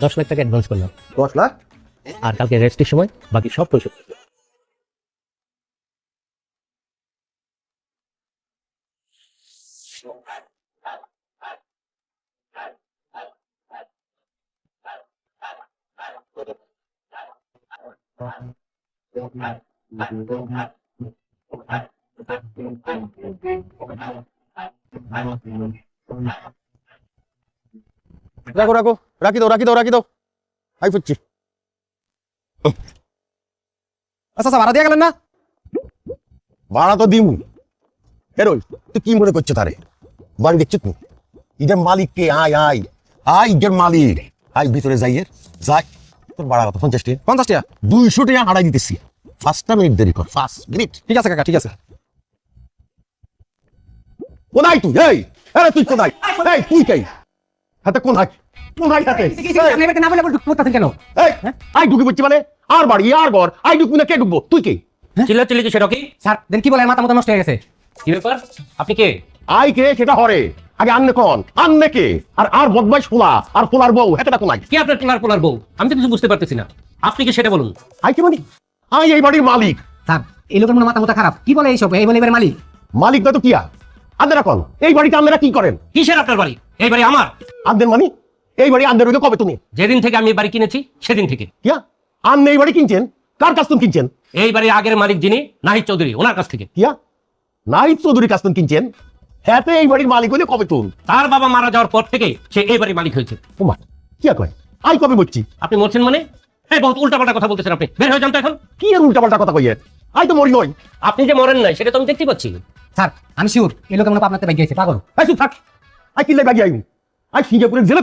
10 লাখ টাকা অ্যাডভান্স করলাম, 10 লাখ? আর কালকে রেজিস্ট্রির সময় বাকি সব পরিশোধ করবো। রাখো রাখো, রাখি দাও রাখি দাও রাখি দাও, আই ফুচ্ছি। আচ্ছা আচ্ছা, ভাড়া দিয়ে গেলেন না? ভাড়া তো দিমু। হেরোই, তুই কি মনে করছো তারে? বাড়ি দেখছো তুই? ইটার মালিক কে? আয় আয় আয়, ইটার মালিক। আয় ভিতরে যাইয়ের যাই। তোর ভাড়া কত? 50 টাকা। 50 টাকা? 200 টাকা হারাই দিতেছি। 5টা মিনিট দেরি কর, 5 মিনিট। ঠিক আছে কাকা, ঠিক আছে। কোনাই তুই? এই আরে তুই কোনাই? এই তুই কে? হাতে কোনাই? কোনাই হাতে? আপনি এবারে না বলে ঢুকতেছেন কেন? এই আই ঢুকে পড়ছি মানে? আর বাড়ি আর ঘর, আই ঢুকবি না কে ঢুকবো? তুই কে? চিল্লাচিল্লি কি সেটা কি? স্যার দেন কি বলেন, মাথা মতো নষ্ট হয়ে গেছে। কি ব্যাপার, আপনি কে? আই কে সেটা হরে, আগে আন্নে কোন? আন্নে কে? আর বদমাইশ ফুলা আর ফুলার বউ হেতেটা কোনাই? কি আপনার পোলার বউ? আমি তো কিছু বুঝতে পারতেছি না, আপনি কি সেটা বলুন। আই কে মানে? আই এই বাড়ির মালিক। স্যার এই লোকের মনে মাথা মুথা খারাপ, কি বলে এইসব? এই বলে এবার মালিক? মালিক না তো কিয়া? আন্দেরা কোন? এই বাড়িতে আন্দেরা কি করেন? কিসের আপনার বাড়ি? এই বাড়ি আমার। আন্দের মানে? এই বাড়ি আন্দের হইলো কবে তুমি? যেদিন থেকে আমি এই বাড়ি কিনেছি সেদিন থেকে। কিয়া? আন্নে এই বাড়ি কিনছেন? কার কাছ থেকে কিনছেন? এই বাড়ির আগের মালিক যিনি নাহিদ চৌধুরী, ওনার কাছ থেকে। কিয়া? নাহিদ চৌধুরীর কাছ থেকে কিনছেন? হ্যাঁ, এই বাড়ির মালিক হইলে কবে তুমি? তার বাবা মারা যাওয়ার পর থেকে সে এই বাড়ির মালিক হয়েছে। ওমা, কিয়া কয়? আই কবে বলছি? আপনি মরছেন মানে? হ্যাঁ, বহুত উল্টাপাল্টা কথা বলতেছেন আপনি। বের হয়ে যান তো এখন। কি আর উল্টাপাল্টা কথা কইয়ে? আই তো মরি নই। আপনি যে মরেন নাই সেটা তো আমি দেখতে পাচ্ছি। স্যার আমি শিওর এই লোকের মনে আপনার বাইক গেছে, পাগল। আই চুপ থাক। আই কিনলে বাগি আই। আই সিঙ্গাপুরের জেলে